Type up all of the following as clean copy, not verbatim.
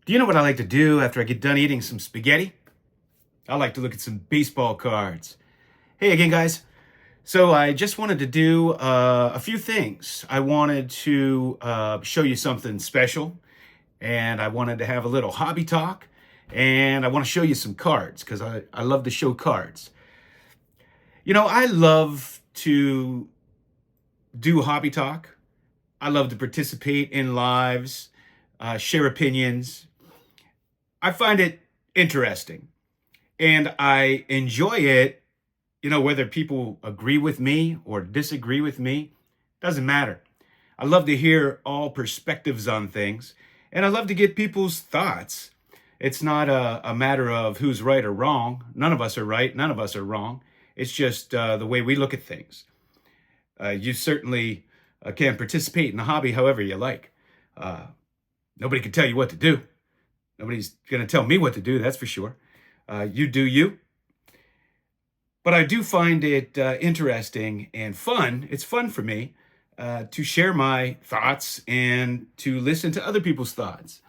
Do you know what I like to do after I get done eating some spaghetti? I like to look at some baseball cards. Hey again, guys. So I just wanted to do a few things. I wanted to show you something special, and I wanted to have a little hobby talk, and I want to show you some cards because I love to show cards. You know, I love to do hobby talk. I love to participate in lives, share opinions. I find it interesting and I enjoy it. You know, whether people agree with me or disagree with me, doesn't matter. I love to hear all perspectives on things, and I love to get people's thoughts. It's not a matter of who's right or wrong. None of us are right, none of us are wrong. It's just the way we look at things. You certainly can participate in the hobby however you like. Nobody can tell you what to do. Nobody's going to tell me what to do, that's for sure. You do you. But I do find it interesting and fun. It's fun for me to share my thoughts and to listen to other people's thoughts.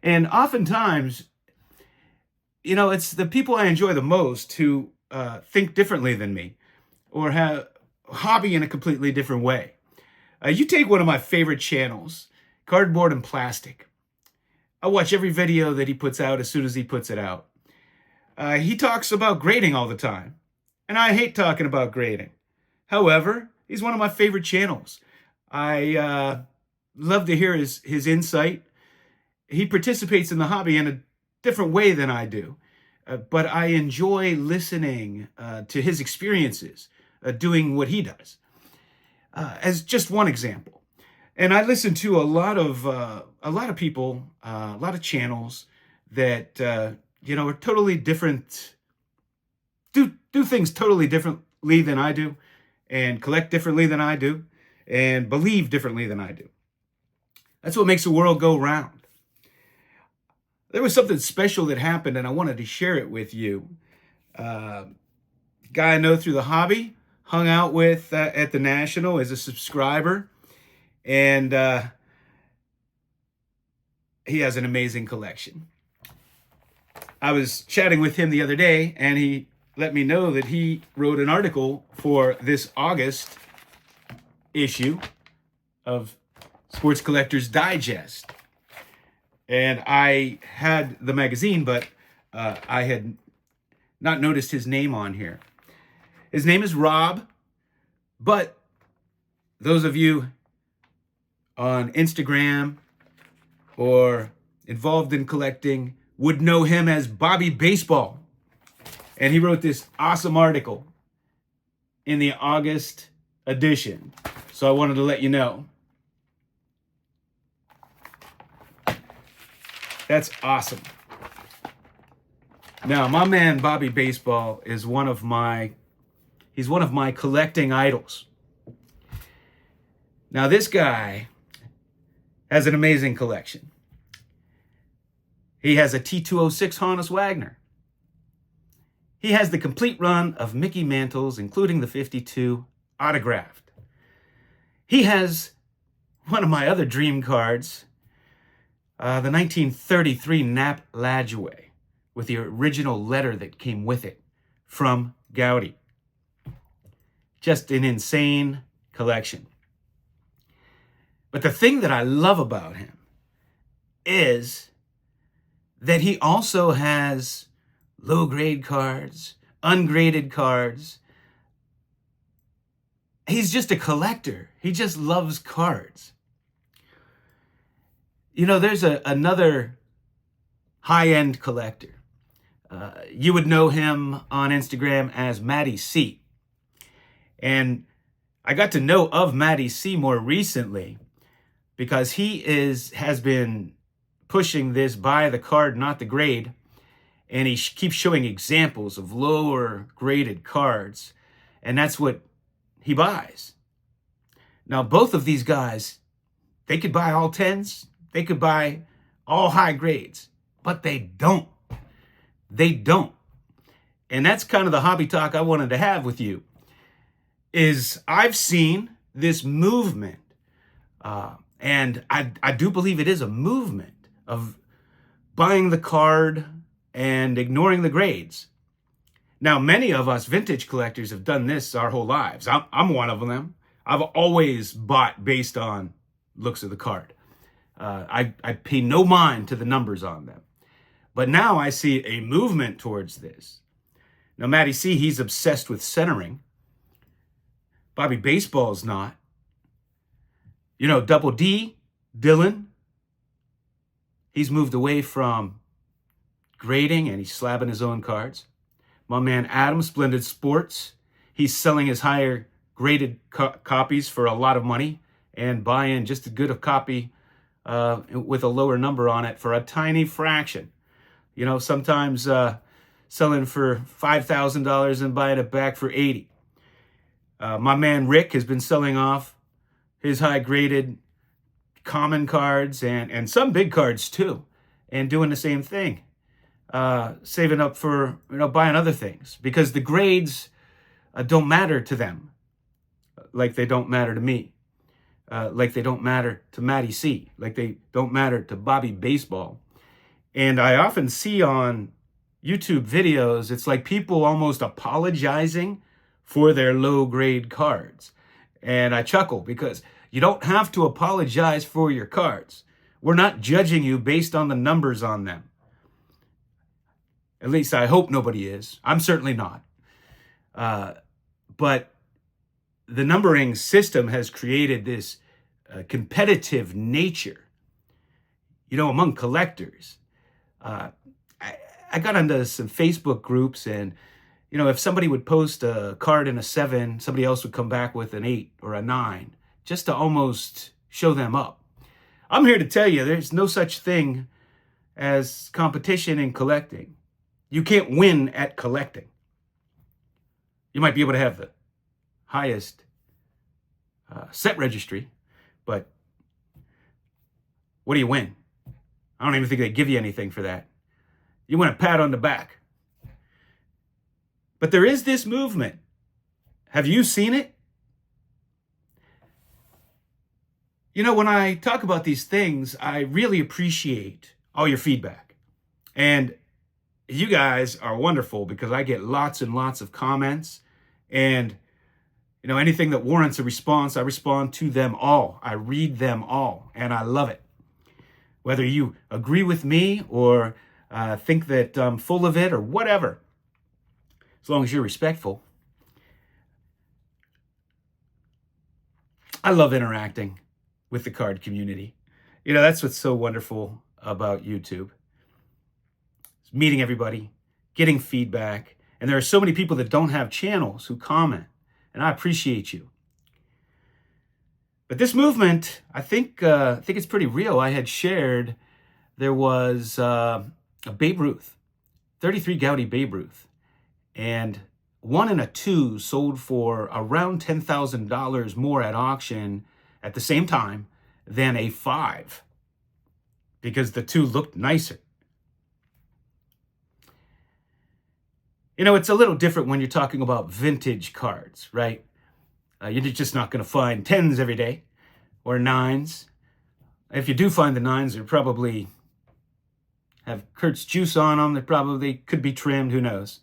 And oftentimes, you know, it's the people I enjoy the most who think differently than me or have a hobby in a completely different way. You take one of my favorite channels, Cardboard and Plastic. I watch every video that he puts out as soon as he puts it out. He talks about grading all the time, and I hate talking about grading. However, he's one of my favorite channels. I love to hear his insight. He participates in the hobby in a different way than I do, but I enjoy listening to his experiences doing what he does. As just one example. And I listen to a lot of people, a lot of channels that you know, are totally different, do things totally differently than I do, and collect differently than I do, and believe differently than I do. That's what makes the world go round. There was something special that happened, and I wanted to share it with you. Guy I know through the hobby, hung out with at the National as a subscriber, and he has an amazing collection. I was chatting with him the other day, and he let me know that he wrote an article for this August issue of Sports Collectors Digest. And I had the magazine, but I had not noticed his name on here. His name is Rob, but those of you on Instagram or involved in collecting would know him as Bobby Baseball. And he wrote this awesome article in the August edition. So I wanted to let you know. That's awesome. Now, my man Bobby Baseball is he's one of my collecting idols. Now, this guy has an amazing collection. He has a T206 Honus Wagner. He has the complete run of Mickey Mantles, including the 52 autographed. He has one of my other dream cards, the 1933 Nap Lajoie, with the original letter that came with it from Goudey. Just an insane collection. But the thing that I love about him is that he also has low-grade cards, ungraded cards. He's just a collector. He just loves cards. You know, there's another high-end collector. You would know him on Instagram as Matty C. And I got to know of Matty C more recently because he has been pushing this buy the card, not the grade. And he keeps showing examples of lower graded cards. And that's what he buys. Now, both of these guys, they could buy all 10s. They could buy all high grades. But they don't. They don't. And that's kind of the hobby talk I wanted to have with you. Is I've seen this movement, and I do believe it is a movement of buying the card and ignoring the grades. Now, many of us vintage collectors have done this our whole lives. I'm one of them. I've always bought based on looks of the card. I pay no mind to the numbers on them. But now I see a movement towards this. Now, Matty C, he's obsessed with centering. Bobby Baseball's not. You know, Double D, Dylan, he's moved away from grading and he's slabbing his own cards. My man Adam, Splendid Sports, he's selling his higher graded copies for a lot of money and buying just as good a copy with a lower number on it for a tiny fraction. You know, sometimes selling for $5,000 and buying it back for $80,000. My man Rick has been selling off his high-graded common cards and some big cards too, and doing the same thing, saving up for, you know, buying other things because the grades don't matter to them like they don't matter to me, like they don't matter to Matty C, like they don't matter to Bobby Baseball. And I often see on YouTube videos, it's like people almost apologizing for their low-grade cards. And I chuckle because you don't have to apologize for your cards. We're not judging you based on the numbers on them. At least I hope nobody is. I'm certainly not. But the numbering system has created this competitive nature, you know, among collectors. I got into some Facebook groups and, you know, if somebody would post a card in a 7, somebody else would come back with an 8 or a 9, just to almost show them up. I'm here to tell you there's no such thing as competition in collecting. You can't win at collecting. You might be able to have the highest set registry, but what do you win? I don't even think they give you anything for that. You win a pat on the back. But there is this movement. Have you seen it? You know, when I talk about these things, I really appreciate all your feedback. And you guys are wonderful because I get lots and lots of comments. And, you know, anything that warrants a response, I respond to them all. I read them all, and I love it. Whether you agree with me or think that I'm full of it or whatever, as long as you're respectful. I love interacting with the card community. You know, that's what's so wonderful about YouTube. It's meeting everybody, getting feedback, and there are so many people that don't have channels who comment, and I appreciate you. But this movement, I think it's pretty real. I had shared there was a Babe Ruth, 33 Gaudy Babe Ruth, and 1 and a 2 sold for around $10,000 more at auction at the same time than a 5 because the 2 looked nicer. You know, it's a little different when you're talking about vintage cards, right? You're just not going to find 10s every day or 9s. If you do find the 9s, they're probably have Kurt's juice on them. They probably could be trimmed. Who knows?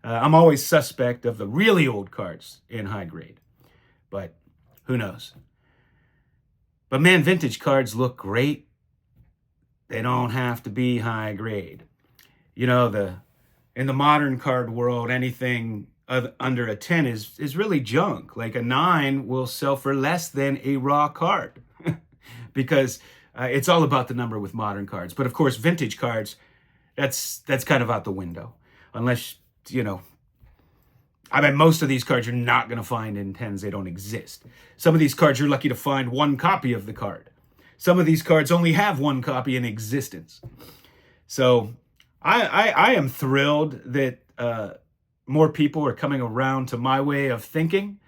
I'm always suspect of the really old cards in high grade, but who knows? But man, vintage cards look great. They don't have to be high grade. You know, in the modern card world, anything under a 10 is really junk. Like a 9 will sell for less than a raw card because it's all about the number with modern cards. But of course, vintage cards, that's kind of out the window. Unless, you know, I mean, most of these cards you're not going to find in 10s. They don't exist. Some of these cards you're lucky to find 1 copy of the card. Some of these cards only have 1 copy in existence. So I am thrilled that more people are coming around to my way of thinking.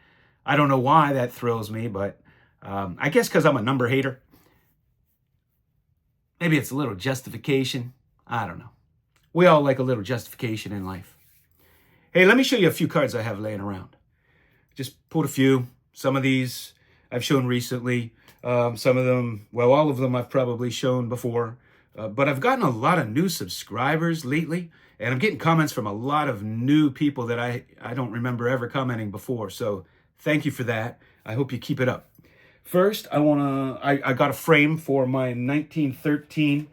I don't know why that thrills me, but I guess because I'm a number hater. Maybe it's a little justification. I don't know. We all like a little justification in life. Hey, let me show you a few cards I have laying around. Just pulled a few. Some of these I've shown recently. Some of them, well, all of them I've probably shown before. But I've gotten a lot of new subscribers lately, and I'm getting comments from a lot of new people that I don't remember ever commenting before. So thank you for that. I hope you keep it up. First, I got a frame for my 1913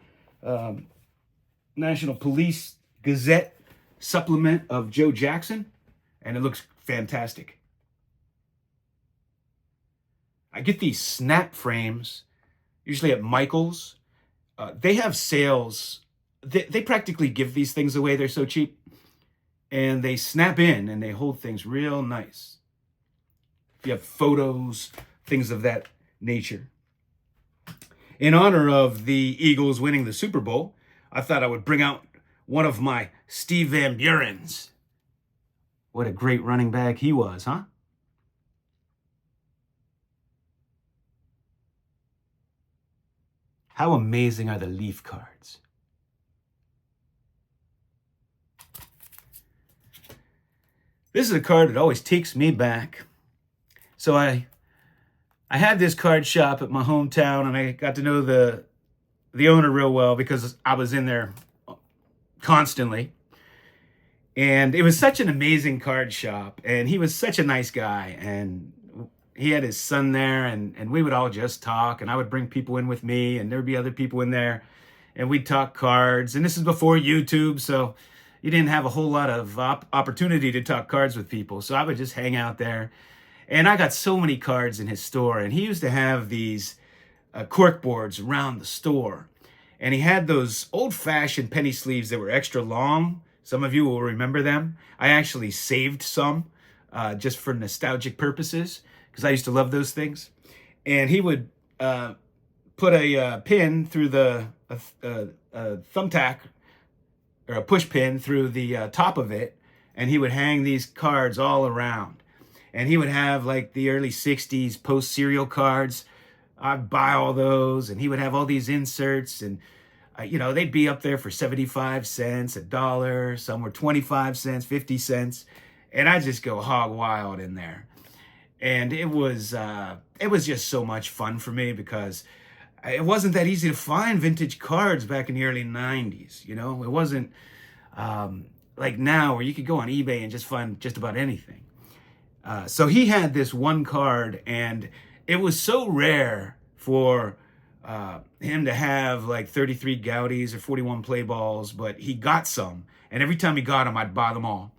National Police Gazette supplement of Joe Jackson, and it looks fantastic. I get these snap frames, usually at Michael's. They have sales. They practically give these things away. They're so cheap. And they snap in and they hold things real nice. If you have photos, things of that nature. In honor of the Eagles winning the Super Bowl, I thought I would bring out one of my Steve Van Burens. What a great running back he was, huh? How amazing are the Leaf cards? This is a card that always takes me back. So I had this card shop at my hometown, and I got to know the owner real well because I was in there constantly. And it was such an amazing card shop, and he was such a nice guy, and he had his son there, and we would all just talk, and I would bring people in with me, and there'd be other people in there, and we'd talk cards. And this is before YouTube, so you didn't have a whole lot of opportunity to talk cards with people. So I would just hang out there, and I got so many cards in his store, and he used to have these cork boards around the store, and he had those old-fashioned penny sleeves that were extra long. Some of you will remember them. I actually saved some just for nostalgic purposes, because I used to love those things. And he would put a pin through the thumbtack, or a push pin through the top of it, and he would hang these cards all around. And he would have like the early 60s post-serial cards. I'd buy all those, and he would have all these inserts, and they'd be up there for 75 cents, $1. Some were 25 cents, 50 cents. And I'd just go hog wild in there. And it was just so much fun for me, because it wasn't that easy to find vintage cards back in the early 90s. It wasn't like now where you could go on eBay and just find just about anything. So he had this one card, and it was so rare for him to have like 33 Goudeys or 41 play balls, but he got some. And every time he got them, I'd buy them all.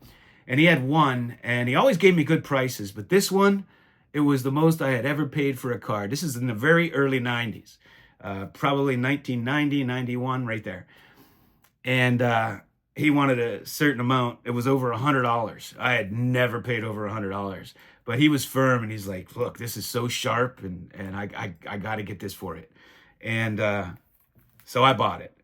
And he had one, and he always gave me good prices. But this one, it was the most I had ever paid for a card. This is in the very early 90s, probably 1990, 91, right there. And he wanted a certain amount. It was over $100. I had never paid over $100. But he was firm, and he's like, look, this is so sharp, and I got to get this for it. And so I bought it.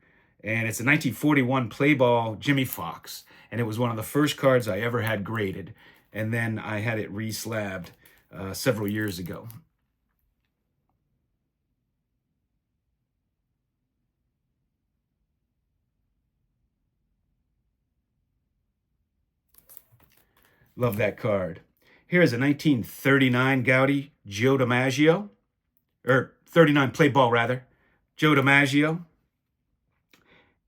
And it's a 1941 play ball Jimmy Fox. And it was one of the first cards I ever had graded. And then I had it re-slabbed several years ago. Love that card. Here is a 1939 Goudey Joe DiMaggio, or 39 play ball rather, Joe DiMaggio.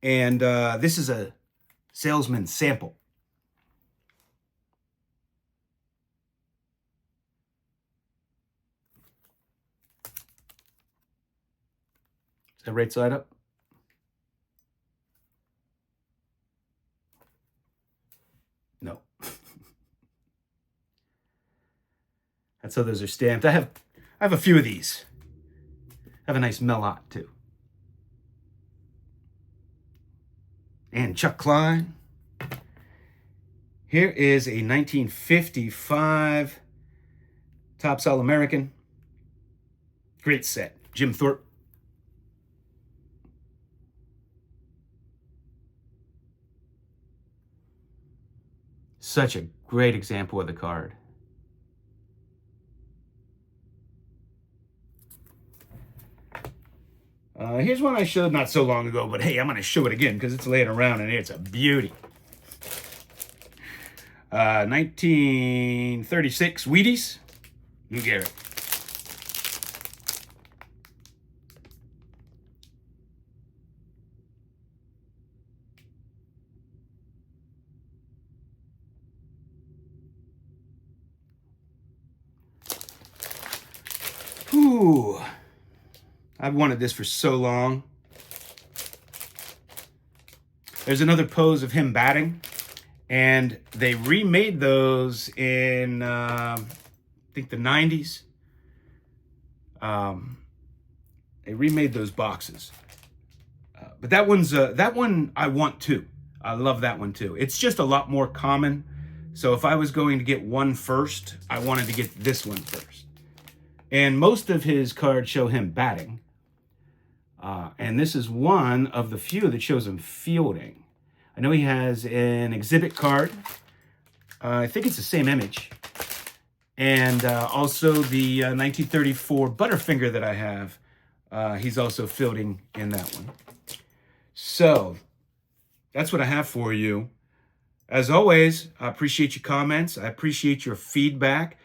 And this is a salesman sample. Is that right side up? No. That's how those are stamped. I have a few of these. I have a nice Melot too. And Chuck Klein. Here is a 1955 Topps All-American. Great set. Jim Thorpe. Such a great example of the card. Here's one I showed not so long ago, but hey, I'm going to show it again because it's laying around and it's a beauty. 1936 Wheaties, Lou Gehrig. Ooh, I've wanted this for so long. There's another pose of him batting, and they remade those in, I think, the 90s. They remade those boxes. But that one I want too. I love that one too. It's just a lot more common. So if I was going to get one first, I wanted to get this one first. And most of his cards show him batting. And this is one of the few that shows him fielding. I know he has an exhibit card. I think it's the same image. And also the 1934 Butterfinger that I have. He's also fielding in that one. So that's what I have for you. As always, I appreciate your comments. I appreciate your feedback.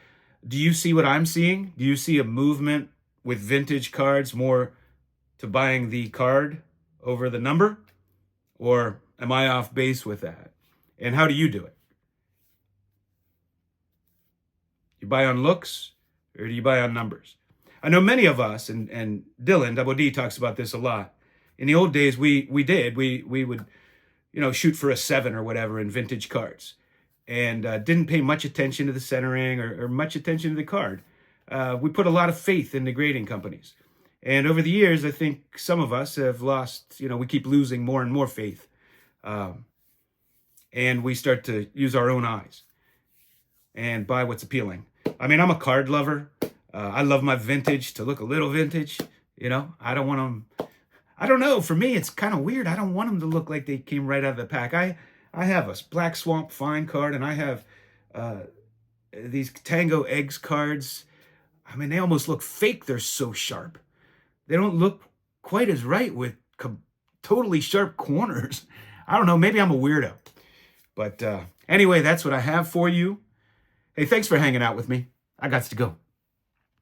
Do you see what I'm seeing? Do you see a movement with vintage cards more to buying the card over the number? Or am I off base with that? And how do you do it? You buy on looks or do you buy on numbers? I know many of us, and Dylan, Double D, talks about this a lot. In the old days, we would, shoot for a 7 or whatever in vintage cards, and didn't pay much attention to the centering or much attention to the card. We put a lot of faith in the grading companies. And over the years, I think some of us have lost, we keep losing more and more faith. And we start to use our own eyes and buy what's appealing. I mean, I'm a card lover. I love my vintage to look a little vintage. I don't want them. I don't know. For me, it's kind of weird. I don't want them to look like they came right out of the pack. I have a Black Swamp Fine card, and I have these Tango Eggs cards. I mean, they almost look fake. They're so sharp. They don't look quite as right with totally sharp corners. I don't know. Maybe I'm a weirdo. But anyway, that's what I have for you. Hey, thanks for hanging out with me. I got to go.